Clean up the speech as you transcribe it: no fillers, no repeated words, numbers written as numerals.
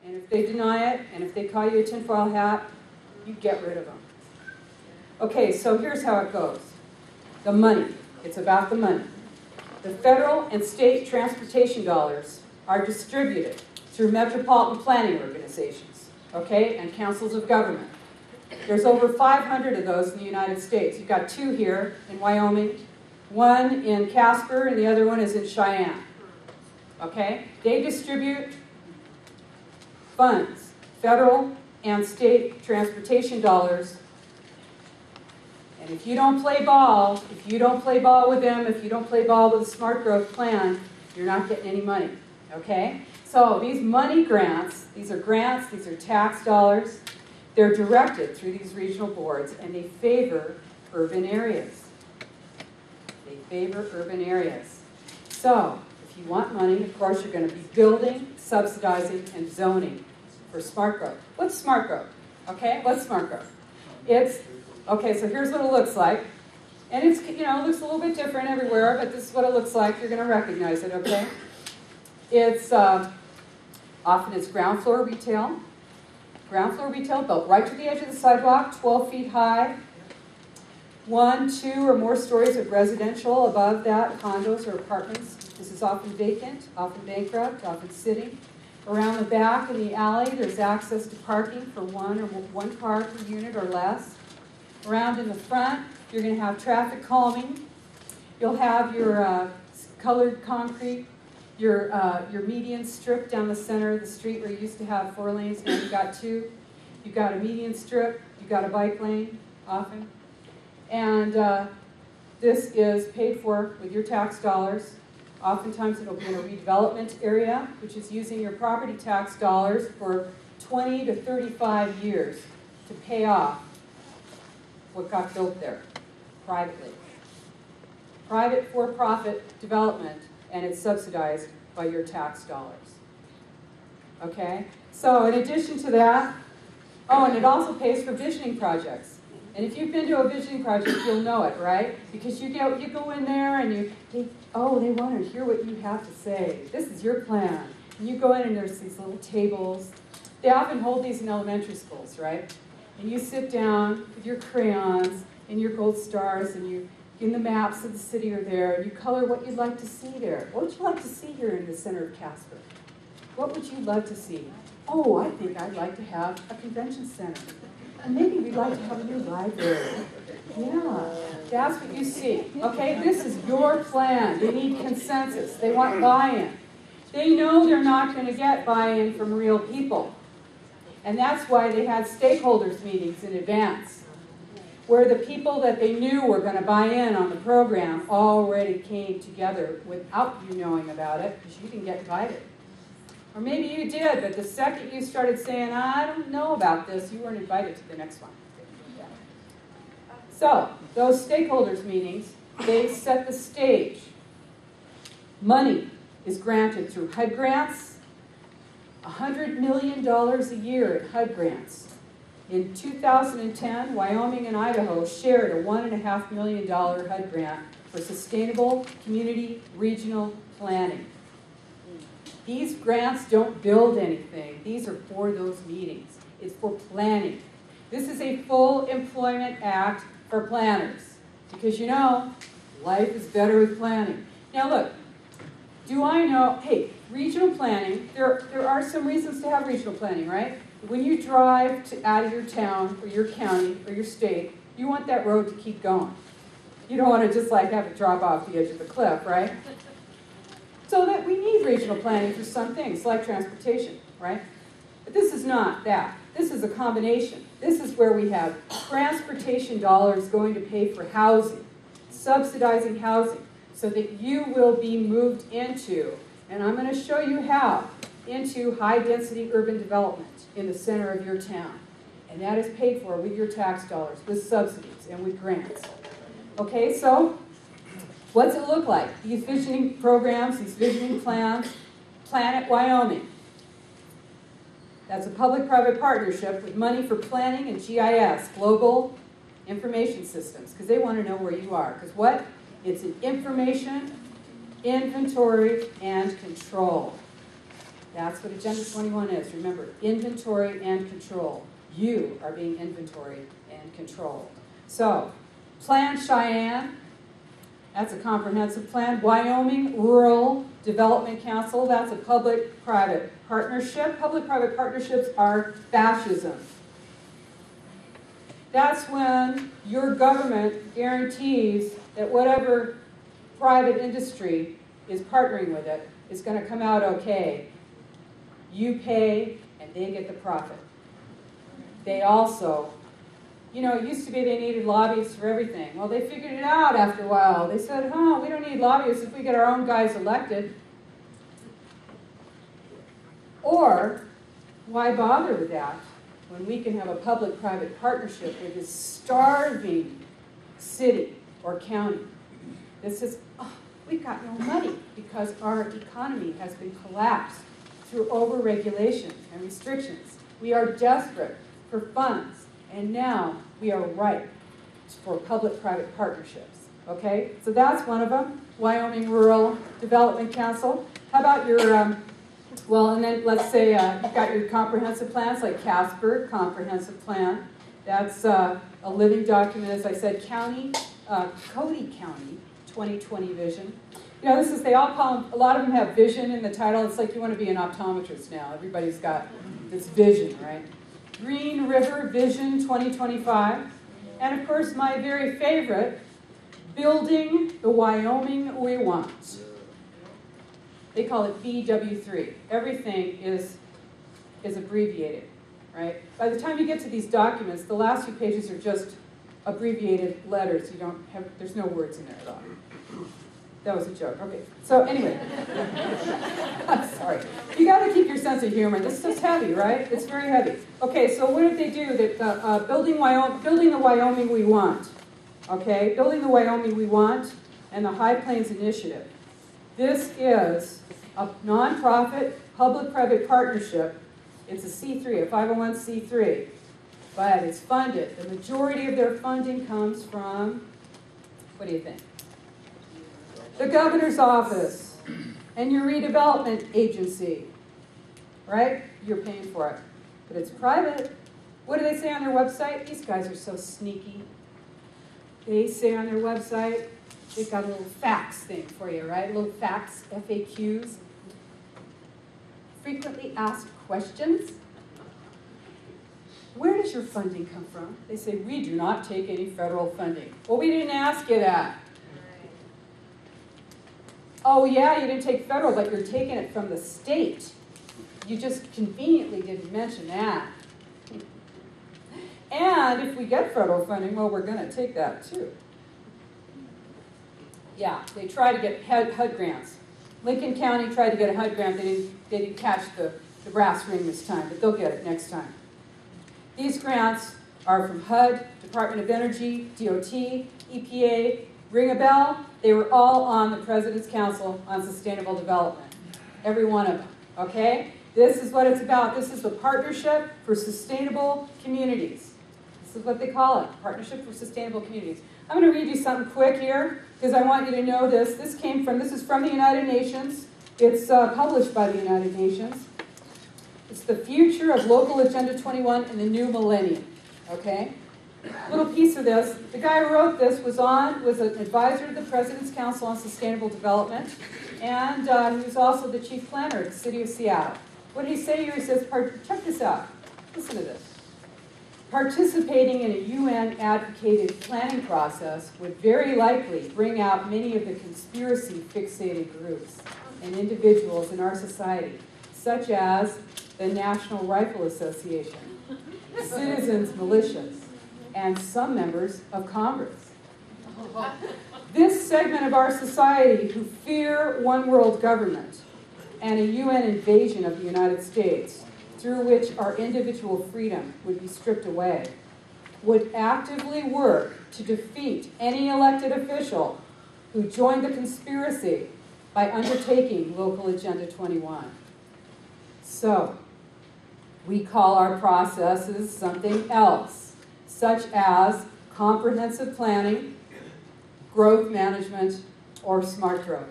And if they deny it, and if they call you a tinfoil hat, you get rid of them. Okay, so here's how it goes. The money. It's about the money. The federal and state transportation dollars are distributed through metropolitan planning organizations, okay, and councils of government. There's over 500 of those in the United States. You've got 2 here in Wyoming, 1 in Casper, and the other one is in Cheyenne. Okay? They distribute funds, federal and state transportation dollars. And if you don't play ball, with them, if you don't play ball with a smart growth plan, you're not getting any money. Okay? So these money grants, these are tax dollars. They're directed through these regional boards, and they favor urban areas. They favor urban areas. So, if you want money, of course, you're going to be building, subsidizing, and zoning for smart growth. What's smart growth? Okay, what's smart growth? Okay, so here's what it looks like. And it's, it looks a little bit different everywhere, but this is what it looks like. You're going to recognize it, okay? It's, often it's ground floor retail. Ground floor retail built right to the edge of the sidewalk, 12 feet high. 1, 2, or more stories of residential. Above that, condos or apartments. This is often vacant, often bankrupt, often sitting. Around the back in the alley, there's access to parking for 1 car per unit or less. Around in the front, you're going to have traffic calming. You'll have your colored concrete, your median strip down the center of the street where you used to have 4 lanes, now you've got 2. You've got a median strip, you've got a bike lane, often. And this is paid for with your tax dollars. Oftentimes it'll be in a redevelopment area, which is using your property tax dollars for 20 to 35 years to pay off what got built there, privately. Private for-profit development, and it's subsidized by your tax dollars. Okay? So in addition to that, and it also pays for visioning projects. And if you've been to a visioning project, you'll know it, right? Because you go in there and they want to hear what you have to say. This is your plan. And you go in and there's these little tables. They often hold these in elementary schools, right? And you sit down with your crayons and your gold stars and the maps of the city are there, and you color what you'd like to see there. What would you like to see here in the center of Casper? What would you love to see? Oh, I think I'd like to have a convention center. And maybe we'd like to have a new library. Yeah, that's what you see. Okay, this is your plan. They need consensus. They want buy-in. They know they're not going to get buy-in from real people. And that's why they had stakeholders meetings in advance, where the people that they knew were going to buy in on the program already came together without you knowing about it, because you didn't get invited. Or maybe you did, but the second you started saying, I don't know about this, you weren't invited to the next one. So, those stakeholders meetings, they set the stage. Money is granted through HUD grants, $100 million a year in HUD grants. In 2010, Wyoming and Idaho shared a $1.5 million HUD grant for sustainable community regional planning. These grants don't build anything. These are for those meetings. It's for planning. This is a full employment act for planners. Because life is better with planning. Now look, do I know, hey, regional planning, there are some reasons to have regional planning, right? When you drive out of your town or your county or your state, you want that road to keep going. You don't want to just have it drop off the edge of the cliff, right? So that we need regional planning for some things, like transportation, right? But this is not that. This is a combination. This is where we have transportation dollars going to pay for housing, subsidizing housing, so that you will be moved into, and I'm going to show you how, into high-density urban development in the center of your town. And that is paid for with your tax dollars, with subsidies, and with grants. Okay, so what's it look like? These visioning programs, these visioning plans, Planet Wyoming. That's a public-private partnership with money for planning and GIS, global information systems, because they want to know where you are. Because what? It's an information, inventory, and control. That's what Agenda 21 is. Remember, inventory and control. You are being inventoried and controlled. So, Plan Cheyenne, that's a comprehensive plan. Wyoming Rural Development Council, that's a public-private partnership. Public-private partnerships are fascism. That's when your government guarantees that whatever private industry is partnering with it is going to come out okay. You pay and they get the profit. They also, you know, it used to be they needed lobbyists for everything. Well, they figured it out after a while. They said, we don't need lobbyists if we get our own guys elected. Or, why bother with that when we can have a public-private partnership with this starving city or county that says, we've got no money because our economy has been collapsed through over-regulation and restrictions. We are desperate for funds, and now we are ripe for public-private partnerships, okay? So that's one of them, Wyoming Rural Development Council. How about your, well, and then let's say you've got your comprehensive plans, like Casper Comprehensive Plan. That's a living document, as I said, Cody County 2020 vision. You know, this is, they all call them, a lot of them have vision in the title. It's like you want to be an optometrist now. Everybody's got this vision, right? Green River Vision 2025. And of course, my very favorite, Building the Wyoming We Want. They call it BW3. Everything is abbreviated, right? By the time you get to these documents, the last few pages are just abbreviated letters. You don't have, there's no words in there at all. That was a joke. Okay. So anyway, I'm sorry. You got to keep your sense of humor. This stuff's heavy, right? It's very heavy. Okay. So what did they do? That building the Wyoming we want. Okay. Building the Wyoming we want, and the High Plains Initiative. This is a nonprofit public-private partnership. It's a C3, a 501c3, but it's funded. The majority of their funding comes from, what do you think? The governor's office and your redevelopment agency, right? You're paying for it, but it's private. What do they say on their website? These guys are so sneaky. They say on their website, they've got a little facts thing for you, right? Little facts, FAQs. Frequently asked questions. Where does your funding come from? They say, we do not take any federal funding. Well, we didn't ask you that. Oh yeah, you didn't take federal, but you're taking it from the state. You just conveniently didn't mention that. And if we get federal funding, well, we're going to take that too. Yeah, they try to get HUD grants. Lincoln County tried to get a HUD grant. They didn't catch the brass ring this time, but they'll get it next time. These grants are from HUD, Department of Energy, DOT, EPA. Ring a bell? They were all on the President's Council on Sustainable Development. Every one of them, okay? This is what it's about. This is the Partnership for Sustainable Communities. This is what they call it, Partnership for Sustainable Communities. I'm going to read you something quick here, because I want you to know this. This is from the United Nations. It's published by the United Nations. It's the future of local Agenda 21 in the new millennium, okay? Little piece of this. The guy who wrote this was an advisor to the President's Council on Sustainable Development, and he was also the chief planner at the city of Seattle. What did he say here? He says, check this out. Listen to this. Participating in a UN-advocated planning process would very likely bring out many of the conspiracy-fixated groups and individuals in our society, such as the National Rifle Association, citizens' militias, and some members of Congress. This segment of our society who fear one world government and a UN invasion of the United States, through which our individual freedom would be stripped away, would actively work to defeat any elected official who joined the conspiracy by undertaking local Agenda 21. So, we call our processes something else, such as comprehensive planning, growth management, or smart growth.